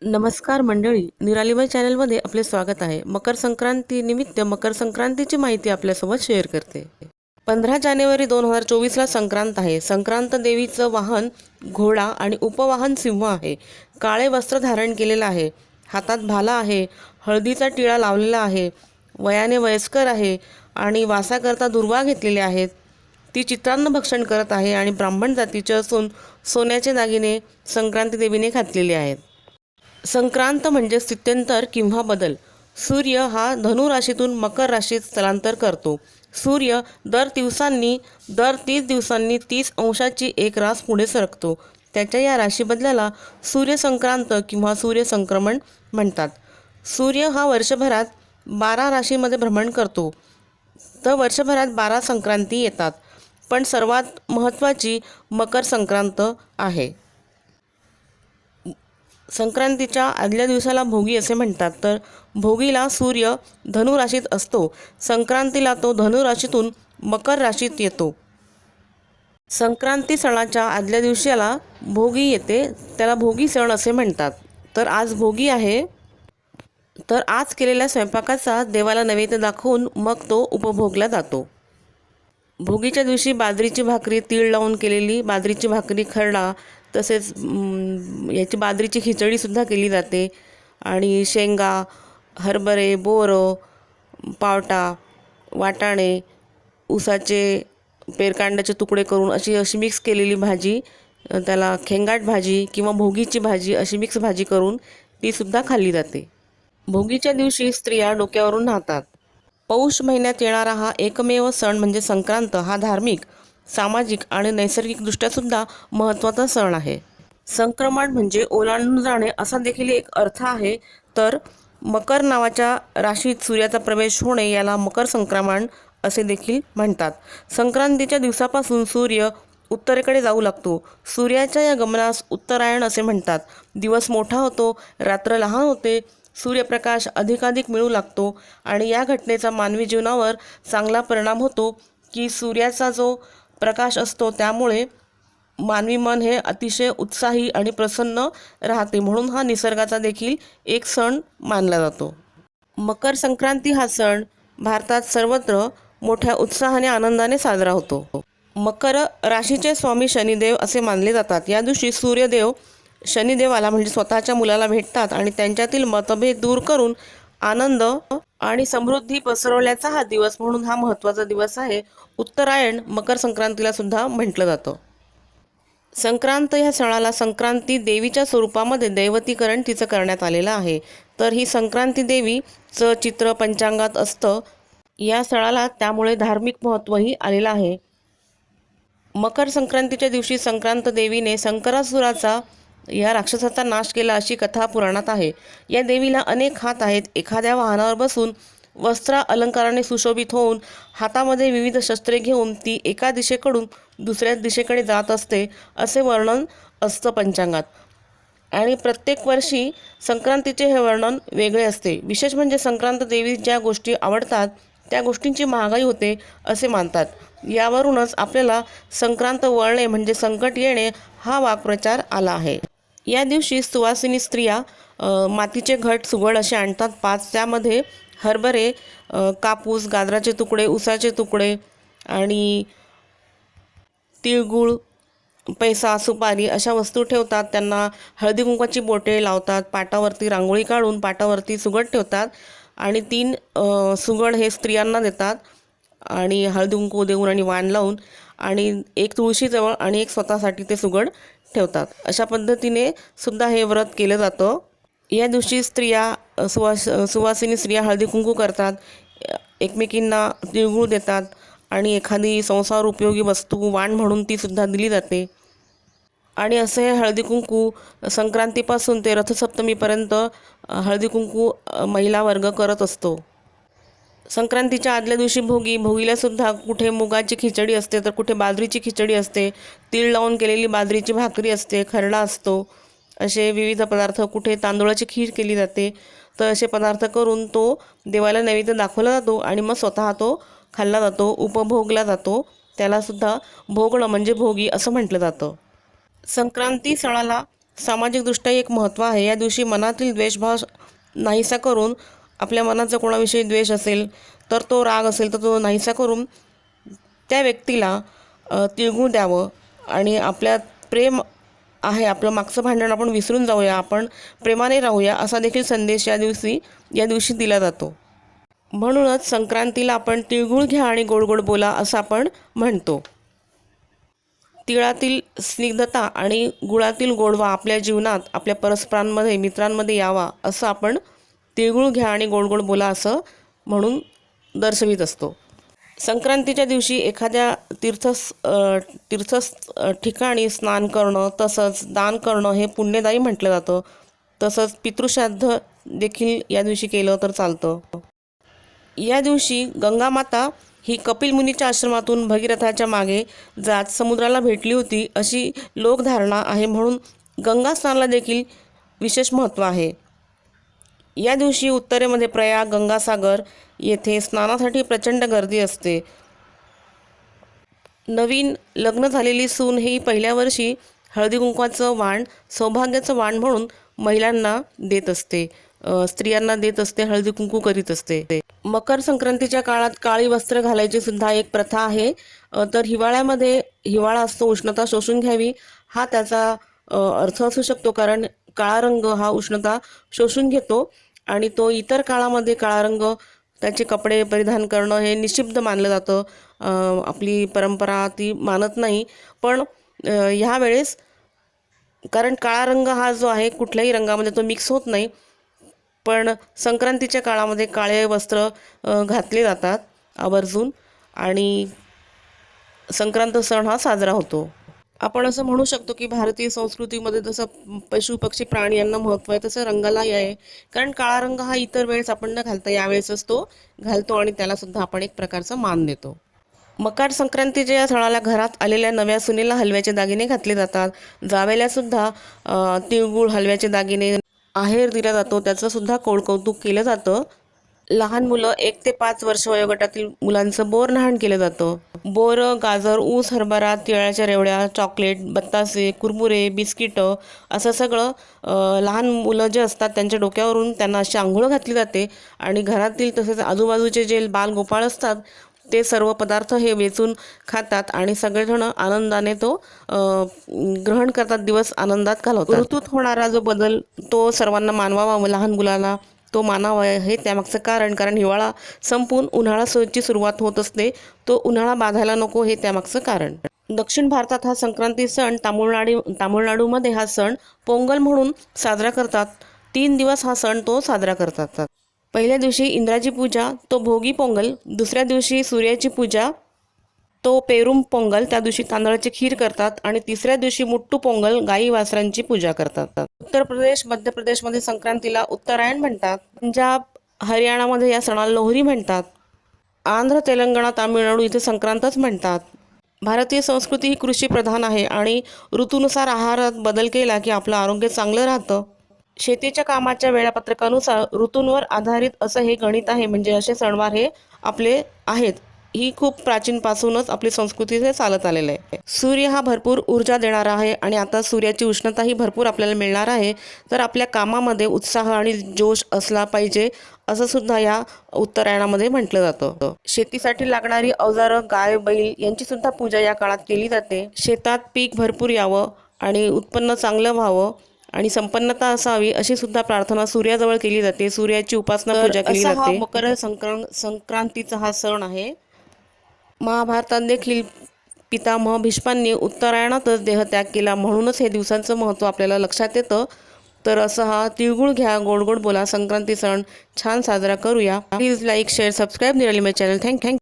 नमस्कार मंडळी, निरालीबाई चॅनलमध्ये आपले स्वागत आहे. मकर संक्रांती निमित्त मकर संक्रांतीची माहिती आपल्यासोबत शेअर करते. 15 जानेवारी 2024ला संक्रांत आहे. संक्रांत देवीचं वाहन घोडा आणि उपवाहन सिंह आहे. काळे वस्त्र धारण केलेलं आहे. हातात भाला आहे. हळदीचा टिळा लावलेला आहे. वयाने वयस्कर आहे आणि वासाकरता दुर्वा घेतलेले आहेत. ती चित्रान्न भक्षण करत आहे आणि ब्राह्मण जातीचे असून सोन्याचे दागिने संक्रांती देवीने घातलेले आहेत. संक्रांत म्हणजे स्थित्यंतर किंवा बदल. सूर्य हा धनु राशीतून मकर राशीत स्थलांतर करतो. सूर्य दर 30 दिवसांनी 30 अंशाची एक रास पुढे सरकतो. त्याच्या या राशीबदलाला सूर्यसंक्रांत किंवा सूर्यसंक्रमण म्हणतात. सूर्य हा वर्षभरात 12 राशीमध्ये भ्रमण करतो. तर वर्षभरात 12 संक्रांती येतात, पण सर्वात महत्त्वाची मकर संक्रांत आहे. संक्रांतीच्या आदल्या दिवसाला भोगी असे म्हणतात. तर भोगीला सूर्य धनु राशीत असतो. संक्रांतीला तो धनु राशीतून मकर राशीत येतो. संक्रांती सणाच्या आदल्या दिवसाला भोगी येते, त्याला भोगी सण असे म्हणतात. तर आज भोगी आहे, तर आज केलेल्या स्वयंपाकाचा देवाला नैवेद्य दाखवून मग तो उपभोगला जातो. भोगीच्या दिवशी बाजरीची भाकरी, तीळ लावून केलेली बाजरीची भाकरी, खरडा, तसेच याची बाजरीची खिचडीसुद्धा केली जाते. आणि शेंगा, हरभरे, बोरं, पावटा, वाटाणे, ऊसाचे पेरकांड्याचे तुकडे करून अशी मिक्स केलेली भाजी, त्याला खेंगाट भाजी किंवा भोगीची भाजी अशी मिक्स भाजी करून तीसुद्धा खाल्ली जाते. भोगीच्या दिवशी स्त्रिया डोक्यावरून न्हातात. पौष महिन्यात येणारा हा एकमेव सण म्हणजे संक्रांत हा धार्मिक, सामाजिक आणि नैसर्गिकदृष्ट्यासुद्धा महत्त्वाचा सण आहे. संक्रमण म्हणजे ओलांडून जाणे असा देखील एक अर्थ आहे. तर मकर नावाच्या राशीत सूर्याचा प्रवेश होणे याला मकर संक्रमण असे देखील म्हणतात. संक्रांतीच्या दिवसापासून सूर्य उत्तरेकडे जाऊ लागतो. सूर्याच्या या गमनास उत्तरायण असे म्हणतात. दिवस मोठा होतो, रात्र लहान होते, सूर्यप्रकाश अधिकाधिक मिळू लागतो आणि या घटनेचा मानवी जीवनावर चांगला परिणाम होतो की सूर्याचा जो प्रकाश असतो त्यामुळे मानवी मन हे अतिशय उत्साही आणि प्रसन्न राहते. म्हणून हा निसर्गाचा देखील एक सण मानला जातो. मकर संक्रांती हा सण भारतात सर्वत्र मोठ्या उत्साहाने आनंदाने साजरा होतो. मकर राशीचे स्वामी शनिदेव असे मानले जातात. या दिवशी सूर्यदेव शनिदेवाला म्हणजे स्वतःच्या मुलाला भेटतात आणि त्यांच्यातील मतभेद दूर करून आनंद आणि समृद्धी पसरवल्याचा हा दिवस म्हणून हा महत्त्वाचा दिवस आहे. उत्तरायण मकर संक्रांतीला सुद्धा म्हटलं जातं. संक्रांत ह्या सणाला संक्रांती देवीच्या स्वरूपामध्ये दैवतीकरण तिचं करण्यात आलेलं आहे. तर ही संक्रांती देवीचं चित्र पंचांगात असतं. या सणाला त्यामुळे धार्मिक महत्त्वही आलेलं आहे. मकर संक्रांतीच्या दिवशी संक्रांत देवीने संकरासुराचा या राक्षसाचा नाश केला अशी कथा पुराणात आहे. या देवीला अनेक हात आहेत. एखाद्या वाहनावर बसून वस्त्र अलंकाराने सुशोभित होऊन हातामध्ये विविध शस्त्रे घेऊन ती एका दिशेकडून दुसऱ्या दिशेकडे जात असते असे वर्णन असतं पंचांगात. आणि प्रत्येक वर्षी संक्रांतीचे हे वर्णन वेगळे असते. विशेष म्हणजे संक्रांत देवी ज्या गोष्टी आवडतात त्या गोष्टींची महागाई होते असे मानतात. यावरूनच आपल्याला संक्रांत वळणे म्हणजे संकट येणे हा वाक्प्रचार आला आहे. या दिवशी सुवासिनी स्त्रिया मातीचे घट सुगड असे आणतात 5. त्यामध्ये हरभरे, कापूस, गाजराचे तुकडे, ऊसाचे तुकडे आणि तिळगुळ, पैसा, सुपारी अशा वस्तू ठेवतात. त्यांना हळदी कुंकवाची बोटे लावतात. पाटावरती रांगोळी काढून पाटावरती सुगड ठेवतात आणि 3 सुगड हे स्त्रियांना देतात आणि हळदी कुंकू देऊन आणि वाण लावून आणि एक तुळशीजवळ आणि एक स्वतःसाठी ते सुगड ठेवतात. अशा पद्धतीने सुद्धा हे व्रत केलं जातं. या दिवशी स्त्रिया सुवासिनी स्त्रिया हळदी कुंकू करतात, एकमेकींना तिळगुळ देतात आणि एखादी संसार उपयोगी वस्तू वाण म्हणून ती सुद्धा दिली जाते. आणि असे हे हळदी कुंकू संक्रांतीपासून ते रथसप्तमीपर्यंत हळदी कुंकू महिला वर्ग करत असतो. संक्रांतीच्या आदल्या दिवशी भोगीला सुद्धा कुठे मुगाची खिचडी असते तर कुठे बाजरीची खिचडी असते, तीळ लावून केलेली बाजरीची भाकरी असते, खरडा असतो, असे विविध पदार्थ, कुठे तांदूळाची खीर केली जाते. तर असे पदार्थ करून तो देवाला नैवेद्य दाखवला जातो आणि मग स्वतः तो खाल्ला जातो, उपभोगला जातो. त्यालासुद्धा भोगणं म्हणजे भोगी असं म्हटलं जातं. संक्रांती सणाला सामाजिकदृष्ट्या एक महत्त्व आहे. या दिवशी मनातील द्वेषभाव नाहीसा करून, आपल्या मनाचा कोणाविषयी द्वेष असेल तर तो राग असेल तर तो नाहीसा करून त्या व्यक्तीला तिळगुळ द्यावं आणि आपल्यात प्रेम आहे, आपलं मागचं भांडण आपण विसरून जाऊया, आपण प्रेमाने राहूया, असा देखील संदेश या दिवशी दिला जातो. म्हणूनच संक्रांतीला आपण तिळगुळ घ्या आणि गोड गोड बोला असं आपण म्हणतो. तिळातील स्निग्धता आणि गुळातील गोडवा आपल्या जीवनात, आपल्या परस्परांमध्ये, मित्रांमध्ये यावा असं आपण तिळगुळ घ्या आणि गोड गोड बोला असं म्हणून दर्शवित असतो. संक्रांतीच्या दिवशी एखाद्या तीर्थ ठिकाणी स्नान करणं, तसंच दान करणं हे पुण्यदायी म्हटलं जातं. तसंच पितृश्राद्ध देखील या दिवशी केलं तर चालतं. या दिवशी गंगामाता ही कपिल मुनीच्या आश्रमातून भगीरथाच्या मागे जात समुद्राला भेटली होती अशी लोकधारणा आहे, म्हणून गंगा स्नानाला देखील विशेष महत्त्व आहे. या दिवशी उत्तरेमध्ये प्रयाग, गंगासागर येथे स्नानासाठी प्रचंड गर्दी असते. नवीन लग्न झालेली सून ही पहिल्या वर्षी हळदी कुंकवाचं वाण, सौभाग्याचं वाण म्हणून महिलांना देत असते, स्त्रियांना देत असते, हळदी कुंकू करीत असते. मकर संक्रांतीच्या काळात काळी वस्त्र घालायची सुद्धा एक प्रथा आहे. तर हिवाळ्यामध्ये हिवाळा असतो, उष्णता शोषून घ्यावी हा त्याचा अर्थ असू शकतो, कारण काळा रंग हा उष्णता शोषून घेतो आणि तो इतर काळामध्ये काळा रंग त्याचे कपडे परिधान करणं हे निषिद्ध मानलं जातं. आपली परंपरा ती मानत नाही. पण ह्या वेळेस कारण काळा रंग हा जो आहे कुठल्याही रंगामध्ये तो मिक्स होत नाही, पण संक्रांतीच्या काळामध्ये काळे वस्त्र घातले जातात आवर्जून आणि संक्रांत सण हा साजरा होतो. आपण असं म्हणू शकतो की भारतीय संस्कृतीमध्ये जसं पशु पक्षी प्राणी यांना महत्त्व आहे तसं रंगालाही आहे, कारण काळा रंग हा इतर वेळेस आपण न घालता यावेळेसच तो घालतो आणि त्याला सुद्धा आपण एक प्रकारचा मान देतो. मकर संक्रांतीच्या या सणाला घरात आलेल्या नव्या सुनेला हलव्याचे दागिने घातले जातात. जावेला सुद्धा तिळगुळ, हलव्याचे दागिने, आहेर दिला जातो, त्याचं सुद्धा कौतुक केलं जातं. लहान मुलं 1 ते 5 वर्ष वयोगटातील मुलांचं बोर न्हाण केलं जातं. बोर, गाजर, ऊस, हरभरा, तिळाच्या रेवड्या, चॉकलेट, बत्तासे, कुरमुरे, बिस्किटं असं सगळं लहान मुलं जे असतात त्यांच्या डोक्यावरून त्यांना अशी आंघोळ घातली जाते आणि घरातील तसेच आजूबाजूचे जे बालगोपाळ असतात ते सर्व पदार्थ हे वेचून खातात आणि सगळेजण आनंदाने तो ग्रहण करतात, दिवस आनंदात घालवतात. ऋतूत होणारा जो बदल तो सर्वांना मानवावा, लहान मुलाला तो मानावा हे त्यामागचं कारण हिवाळा संपून उन्हाळ्याची सुरुवात होत असते, तो उन्हाळा बाधायला नको हे त्यामागचं कारण. दक्षिण भारतात हा संक्रांती सण तामिळनाडूमध्ये हा सण पोंगल म्हणून साजरा करतात. 3 दिवस हा सण तो साजरा करतात. पहिल्या दिवशी इंद्राची पूजा तो भोगी पोंगल, दुसऱ्या दिवशी सूर्याची पूजा तो पेरुम पोंगल, त्या दिवशी तांदळाची खीर करतात आणि तिसऱ्या दिवशी मुट्टू पोंगल, गाई वासरांची पूजा करतात. उत्तर प्रदेश, मध्य प्रदेशमध्ये संक्रांतीला उत्तरायण म्हणतात. पंजाब, हरियाणामध्ये या सणाला लोहरी म्हणतात. आंध्र, तेलंगणा, तामिळनाडू इथे संक्रांतच म्हणतात. भारतीय संस्कृती ही कृषीप्रधान आहे आणि ऋतूनुसार आहारात बदल केला की आपलं आरोग्य चांगलं राहतं. शेतीच्या कामाच्या वेळापत्रकानुसार ऋतूंवर आधारित असं हे गणित आहे, म्हणजे असे सणवार हे आपले आहेत. ही खूप प्राचीनपासूनच आपली संस्कृती हे चालत आलेलं आहे. सूर्य हा भरपूर ऊर्जा देणारा आहे आणि आता सूर्याची उष्णता ही भरपूर आपल्याला मिळणार आहे, तर आपल्या कामामध्ये उत्साह आणि जोश असला पाहिजे असं सुद्धा या उत्तरायणामध्ये म्हटलं जातं. शेतीसाठी लागणारी अवजारं, गाय, बैल यांची सुद्धा पूजा या काळात केली जाते. शेतात पीक भरपूर यावं आणि उत्पन्न चांगलं व्हावं आणि संपन्नता असावी अशी सुद्धा प्रार्थना सूर्याजवळ केली जाते. सूर्याची उपासना पूजा केली जाते. मकर संक्रांतीचा हा सण आहे. महाभारतात देखील पितामह भीष्मांनी उत्तरायणातच देहत्याग केला, म्हणूनच हे दिवसांचं महत्त्व आपल्याला लक्षात येतं. तर असं हा तिळगुळ घ्या, गोड गोड बोला संक्रांती सण छान साजरा करूया. प्लीज लाईक, शेअर, सबस्क्राईब निराली माय चॅनल. थँक्यू.